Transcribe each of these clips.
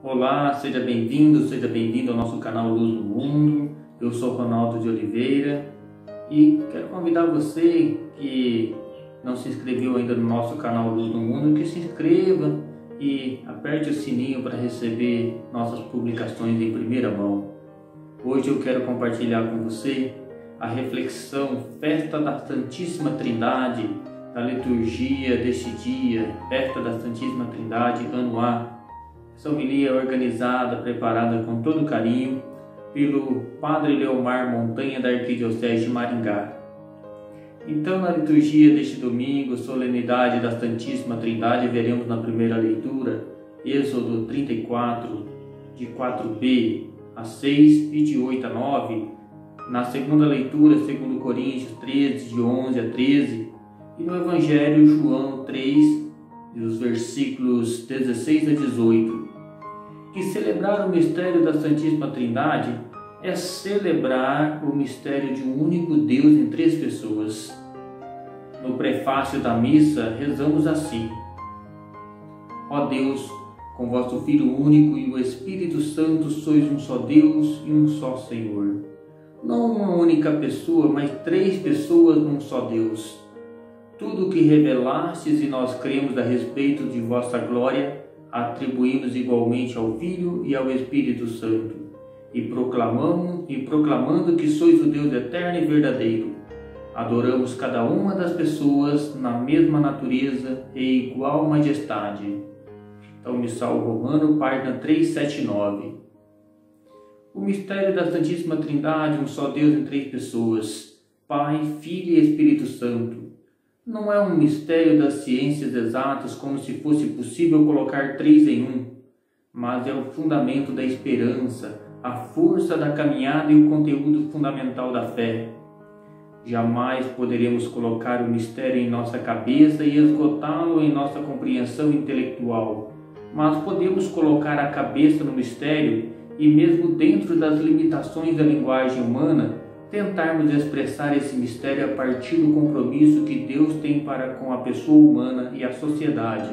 Olá, seja bem-vindo ao nosso canal Luz do Mundo. Eu sou Ronaldo de Oliveira e quero convidar você que não se inscreveu ainda no nosso canal Luz do Mundo, que se inscreva e aperte o sininho para receber nossas publicações em primeira mão. Hoje eu quero compartilhar com você a reflexão Festa da Santíssima Trindade, da liturgia deste dia, Festa da Santíssima Trindade, ano A. Essa homilia é organizada, preparada com todo carinho pelo Padre Leomar Montanha da Arquidiocese de Maringá. Então, na liturgia deste domingo, solenidade da Santíssima Trindade, veremos na primeira leitura Êxodo 34, de 4b a 6 e de 8 a 9. Na segunda leitura, 2 Coríntios 13, de 11 a 13. E no Evangelho, João 3, dos versículos 16 a 18. Que celebrar o mistério da Santíssima Trindade é celebrar o mistério de um único Deus em três pessoas. No prefácio da missa, rezamos assim: Ó Deus, com vosso Filho único e o Espírito Santo sois um só Deus e um só Senhor. Não uma única pessoa, mas três pessoas num só Deus. Tudo o que revelastes e nós cremos a respeito de vossa glória, atribuímos igualmente ao Filho e ao Espírito Santo, e proclamando que sois o Deus eterno e verdadeiro. Adoramos cada uma das pessoas na mesma natureza e igual majestade. Então, Missal Romano, página 379. O mistério da Santíssima Trindade, um só Deus em três pessoas, Pai, Filho e Espírito Santo. Não é um mistério das ciências exatas, como se fosse possível colocar três em um, mas é o fundamento da esperança, a força da caminhada e o conteúdo fundamental da fé. Jamais poderemos colocar o mistério em nossa cabeça e esgotá-lo em nossa compreensão intelectual, mas podemos colocar a cabeça no mistério e, mesmo dentro das limitações da linguagem humana, tentarmos expressar esse mistério a partir do compromisso que Deus tem para com a pessoa humana e a sociedade.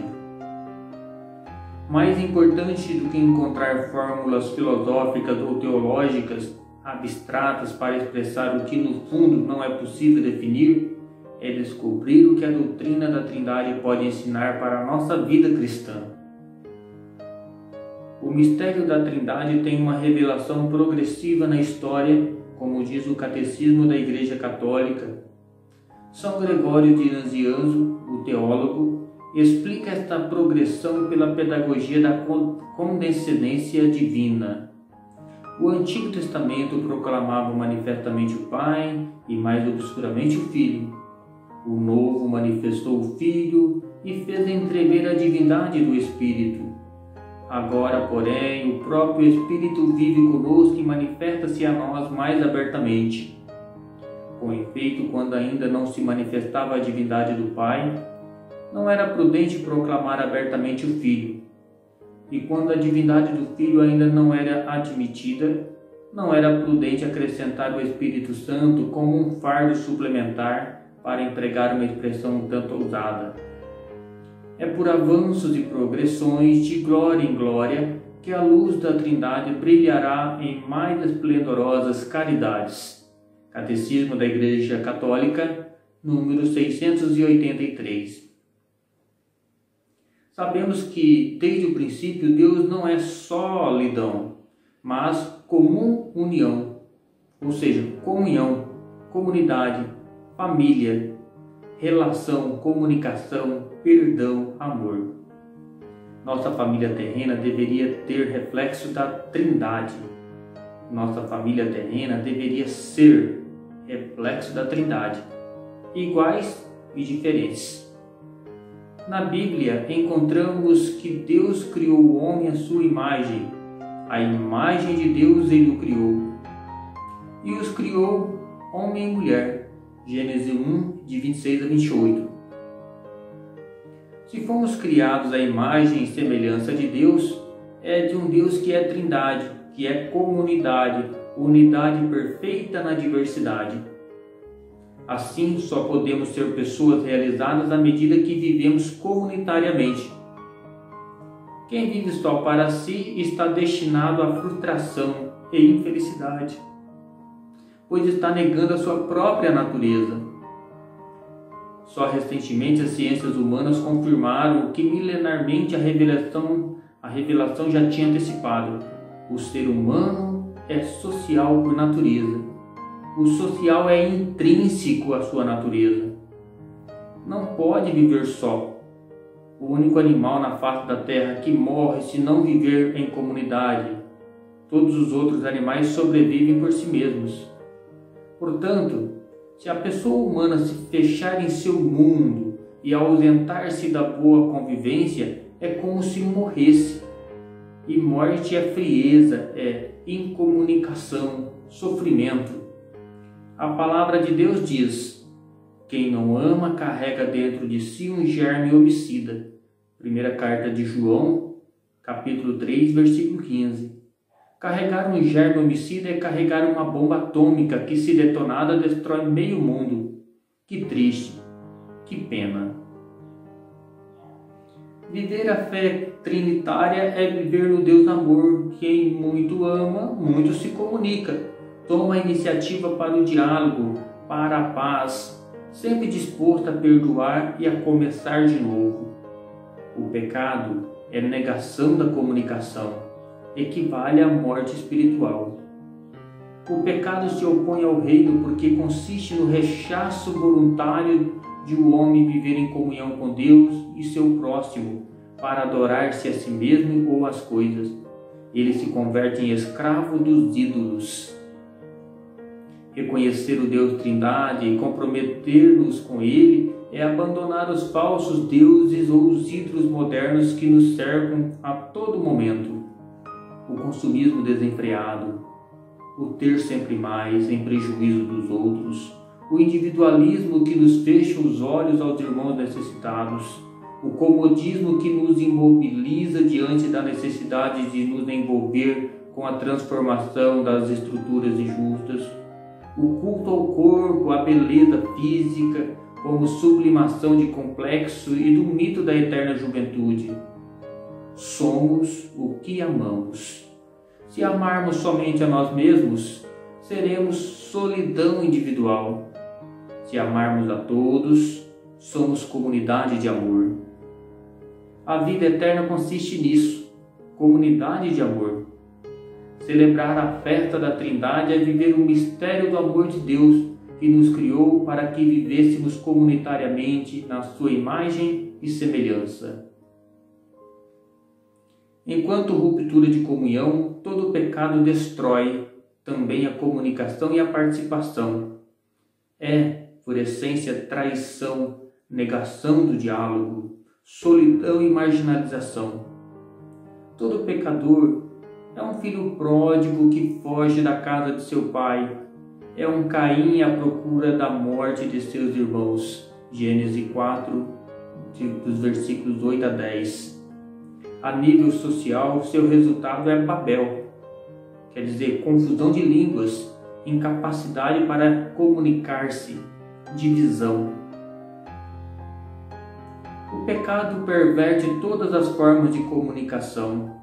Mais importante do que encontrar fórmulas filosóficas ou teológicas abstratas para expressar o que no fundo não é possível definir, é descobrir o que a doutrina da Trindade pode ensinar para a nossa vida cristã. O mistério da Trindade tem uma revelação progressiva na história, como diz o Catecismo da Igreja Católica. São Gregório de Nazianzo, o teólogo, explica esta progressão pela pedagogia da condescendência divina. O Antigo Testamento proclamava manifestamente o Pai e mais obscuramente o Filho. O Novo manifestou o Filho e fez entrever a divindade do Espírito. Agora, porém, o próprio Espírito vive conosco e manifesta-se a nós mais abertamente. Com efeito, quando ainda não se manifestava a divindade do Pai, não era prudente proclamar abertamente o Filho. E quando a divindade do Filho ainda não era admitida, não era prudente acrescentar o Espírito Santo como um fardo suplementar para empregar uma expressão um tanto ousada. É por avanços e progressões de glória em glória que a luz da Trindade brilhará em mais esplendorosas caridades. Catecismo da Igreja Católica, número 683. Sabemos que, desde o princípio, Deus não é sólidão, mas comum união, ou seja, comunhão, comunidade, família, relação, comunicação, perdão, amor. Nossa família terrena deveria ter reflexo da Trindade. Nossa família terrena deveria ser reflexo da Trindade, iguais e diferentes. Na Bíblia encontramos que Deus criou o homem à sua imagem. A imagem de Deus ele o criou. E os criou homem e mulher. Gênesis 1, de 26 a 28. Se fomos criados à imagem e semelhança de Deus, é de um Deus que é Trindade, que é comunidade, unidade perfeita na diversidade. Assim, só podemos ser pessoas realizadas à medida que vivemos comunitariamente. Quem vive só para si está destinado à frustração e infelicidade, pois está negando a sua própria natureza. Só recentemente as ciências humanas confirmaram o que milenarmente a revelação já tinha antecipado. O ser humano é social por natureza. O social é intrínseco à sua natureza. Não pode viver só. O único animal na face da terra que morre se não viver em comunidade. Todos os outros animais sobrevivem por si mesmos. Portanto, se a pessoa humana se fechar em seu mundo e ausentar-se da boa convivência, é como se morresse. E morte é frieza, é incomunicação, sofrimento. A palavra de Deus diz: quem não ama carrega dentro de si um germe homicida. Primeira carta de João, capítulo 3, versículo 15. Carregar um germe homicida é carregar uma bomba atômica que, se detonada, destrói meio mundo. Que triste, que pena. Viver a fé trinitária é viver no Deus amor. Quem muito ama, muito se comunica. Toma a iniciativa para o diálogo, para a paz, sempre disposto a perdoar e a começar de novo. O pecado é negação da comunicação, equivale à morte espiritual. O pecado se opõe ao reino porque consiste no rechaço voluntário de o homem viver em comunhão com Deus e seu próximo para adorar-se a si mesmo ou as coisas. Ele se converte em escravo dos ídolos. Reconhecer o Deus Trindade e comprometer-nos com Ele é abandonar os falsos deuses ou os ídolos modernos que nos cercam a todo momento. O consumismo desenfreado, o ter sempre mais em prejuízo dos outros, o individualismo que nos fecha os olhos aos irmãos necessitados, o comodismo que nos imobiliza diante da necessidade de nos envolver com a transformação das estruturas injustas, o culto ao corpo, à beleza física, como sublimação de complexo e do mito da eterna juventude. Somos o que amamos. Se amarmos somente a nós mesmos, seremos solidão individual. Se amarmos a todos, somos comunidade de amor. A vida eterna consiste nisso, comunidade de amor. Celebrar a festa da Trindade é viver o mistério do amor de Deus, que nos criou para que vivêssemos comunitariamente na sua imagem e semelhança. Enquanto ruptura de comunhão, todo pecado destrói também a comunicação e a participação. É, por essência, traição, negação do diálogo, solidão e marginalização. Todo pecador é um filho pródigo que foge da casa de seu pai. É um Caim à procura da morte de seus irmãos. Gênesis 4, dos versículos 8 a 10. A nível social, seu resultado é Babel, quer dizer, confusão de línguas, incapacidade para comunicar-se, divisão. O pecado perverte todas as formas de comunicação,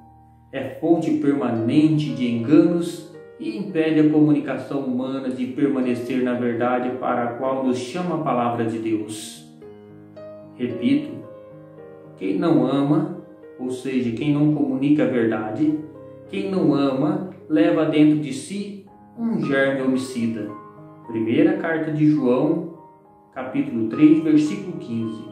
é fonte permanente de enganos e impede a comunicação humana de permanecer na verdade para a qual nos chama a palavra de Deus. Repito, quem não ama, ou seja, quem não comunica a verdade, quem não ama, leva dentro de si um germe homicida. Primeira carta de João, capítulo 3, versículo 15.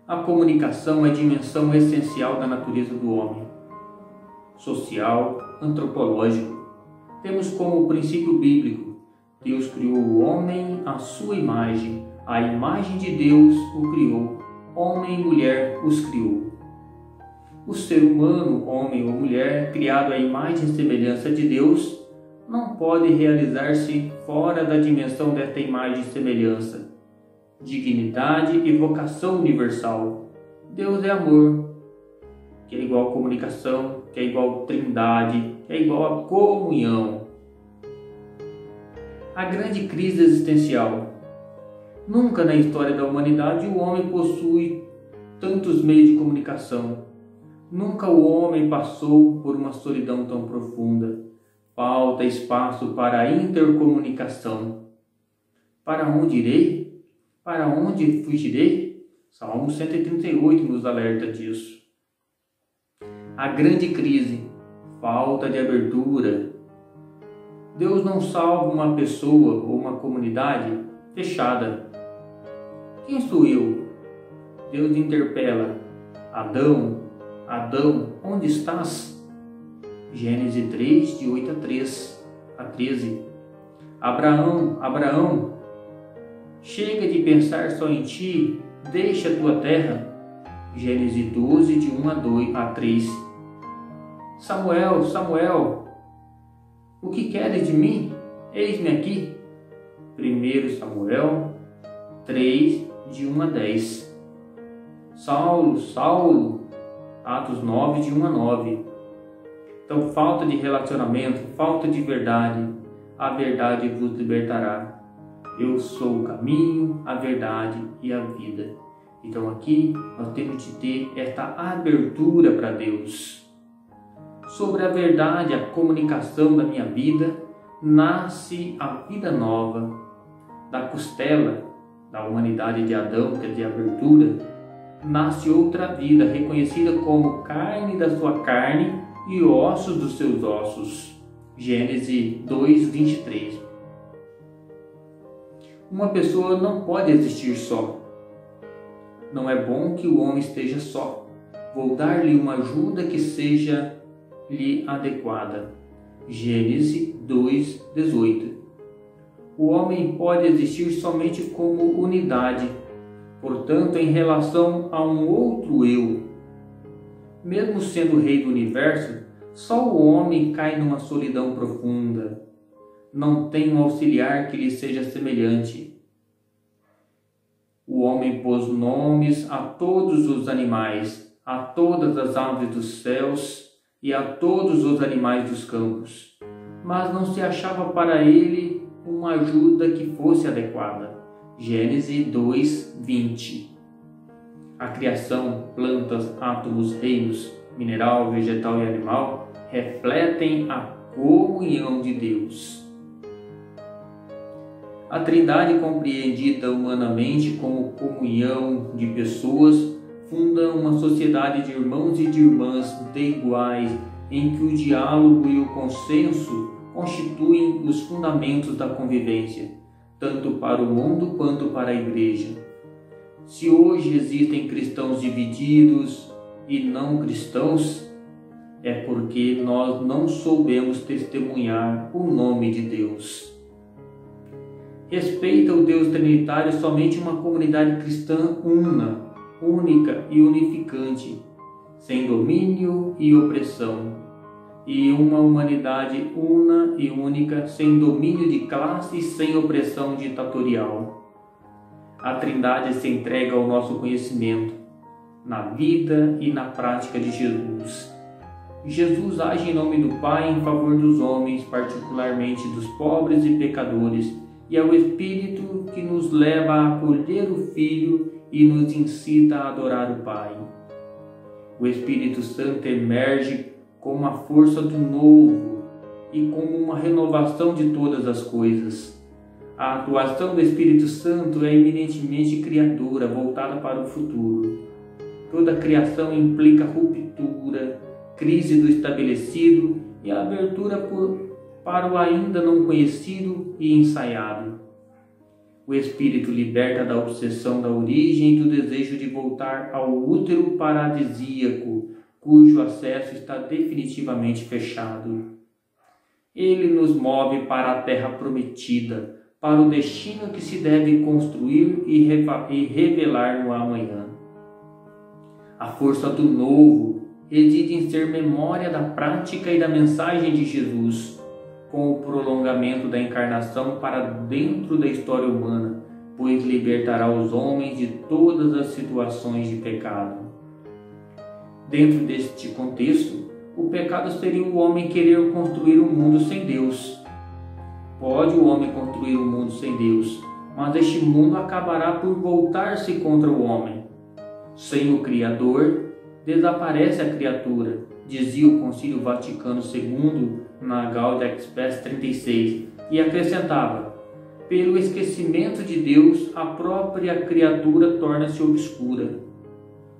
A comunicação é a dimensão essencial da natureza do homem. Social, antropológico. Temos como princípio bíblico: Deus criou o homem à sua imagem, a imagem de Deus o criou, homem e mulher os criou. O ser humano, homem ou mulher, criado à imagem e semelhança de Deus, não pode realizar-se fora da dimensão desta imagem e semelhança. Dignidade e vocação universal. Deus é amor, que é igual a comunicação, que é igual a trindade, que é igual a comunhão. A grande crise existencial. Nunca na história da humanidade o homem possui tantos meios de comunicação. Nunca o homem passou por uma solidão tão profunda. Falta espaço para a intercomunicação. Para onde irei? Para onde fugirei? Salmo 138 nos alerta disso. A grande crise, falta de abertura. Deus não salva uma pessoa ou uma comunidade fechada. Quem sou eu? Deus interpela: Adão, Adão, onde estás? Gênesis 3, de 8 a 13. Abraão, Abraão, chega de pensar só em ti, deixa a tua terra. Gênesis 12, de 1 a 3. Samuel, Samuel, o que queres de mim? Eis-me aqui. 1 Samuel 3, de 1 a 10. Saulo, Saulo, Atos 9, de 1 a 9. Então, falta de relacionamento, falta de verdade, a verdade vos libertará. Eu sou o caminho, a verdade e a vida. Então aqui nós temos de ter esta abertura para Deus. Sobre a verdade, a comunicação da minha vida, nasce a vida nova. Da costela da humanidade de Adão, que é de abertura, nasce outra vida, reconhecida como carne da sua carne e ossos dos seus ossos. Gênesis 2, 23. Uma pessoa não pode existir só. Não é bom que o homem esteja só. Vou dar-lhe uma ajuda que seja-lhe adequada. Gênesis 2, 18. O homem pode existir somente como unidade, portanto, em relação a um outro eu. Mesmo sendo o rei do universo, só o homem cai numa solidão profunda. Não tem um auxiliar que lhe seja semelhante. O homem pôs nomes a todos os animais, a todas as aves dos céus e a todos os animais dos campos, mas não se achava para ele uma ajuda que fosse adequada. Gênesis 2, 20. A criação, plantas, átomos, reinos, mineral, vegetal e animal, refletem a comunhão de Deus. A Trindade, compreendida humanamente como comunhão de pessoas, funda uma sociedade de irmãos e de irmãs de iguais, em que o diálogo e o consenso constituem os fundamentos da convivência, tanto para o mundo quanto para a Igreja. Se hoje existem cristãos divididos e não cristãos, é porque nós não soubemos testemunhar o nome de Deus. Respeita o Deus Trinitário somente uma comunidade cristã única e unificante, sem domínio e opressão, e uma humanidade una e única, sem domínio de classe e sem opressão ditatorial. A Trindade se entrega ao nosso conhecimento, na vida e na prática de Jesus. Jesus age em nome do Pai em favor dos homens, particularmente dos pobres e pecadores, e é o Espírito que nos leva a acolher o Filho e nos incita a adorar o Pai. O Espírito Santo emerge como a força do novo e como uma renovação de todas as coisas. A atuação do Espírito Santo é eminentemente criadora, voltada para o futuro. Toda criação implica ruptura, crise do estabelecido e a abertura para o ainda não conhecido e ensaiado. O Espírito liberta da obsessão da origem e do desejo de voltar ao útero paradisíaco, cujo acesso está definitivamente fechado. Ele nos move para a terra prometida, para o destino que se deve construir e revelar no amanhã. A força do novo reside em ser memória da prática e da mensagem de Jesus, com o prolongamento da encarnação para dentro da história humana, pois libertará os homens de todas as situações de pecado. Dentro deste contexto, o pecado seria o homem querer construir um mundo sem Deus. Pode o homem construir um mundo sem Deus, mas este mundo acabará por voltar-se contra o homem. Sem o Criador, desaparece a criatura, dizia o Concílio Vaticano II na Gaudium et Spes 36, e acrescentava: pelo esquecimento de Deus, a própria criatura torna-se obscura.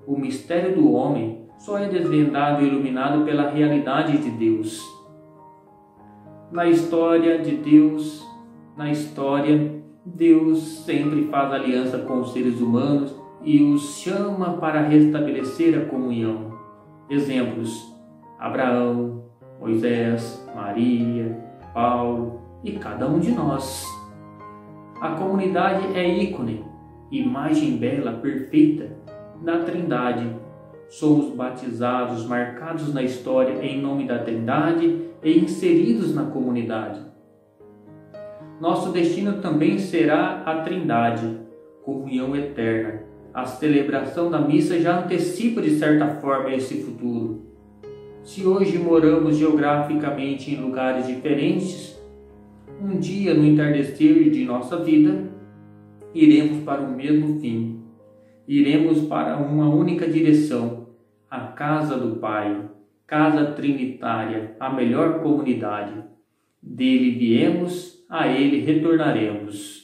O mistério do homem só é desvendado e iluminado pela realidade de Deus. Na história, Deus sempre faz aliança com os seres humanos e os chama para restabelecer a comunhão. Exemplos: Abraão, Moisés, Maria, Paulo e cada um de nós. A comunidade é ícone, imagem bela, perfeita da Trindade. Somos batizados, marcados na história em nome da Trindade e inseridos na comunidade. Nosso destino também será a Trindade, comunhão eterna. A celebração da missa já antecipa de certa forma esse futuro. Se hoje moramos geograficamente em lugares diferentes, um dia no entardecer de nossa vida, iremos para o mesmo fim. Iremos para uma única direção, a casa do Pai, casa trinitária, a melhor comunidade. Dele viemos, a ele retornaremos.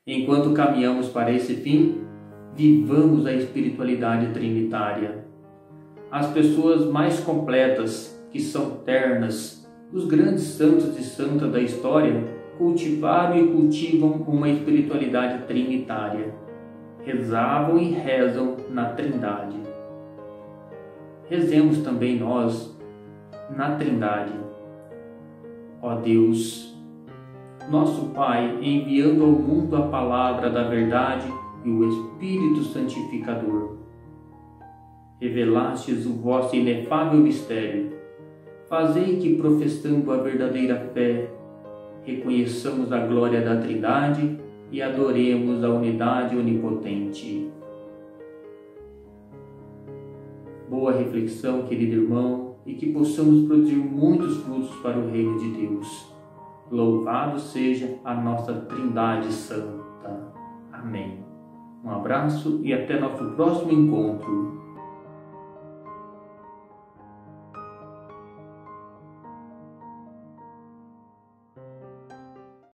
Enquanto caminhamos para esse fim, vivamos a espiritualidade trinitária. As pessoas mais completas, que são ternas, os grandes santos e santas da história, cultivaram e cultivam uma espiritualidade trinitária. Rezavam e rezam na Trindade. Rezemos também nós na Trindade. Ó Deus, nosso Pai, enviando ao mundo a palavra da verdade e o Espírito Santificador, revelastes o vosso inefável mistério. Fazei que, professando a verdadeira fé, reconheçamos a glória da Trindade e adoremos a unidade onipotente. Boa reflexão, querido irmão, e que possamos produzir muitos frutos para o reino de Deus. Louvado seja a nossa Trindade Santa. Amém. Um abraço e até nosso próximo encontro.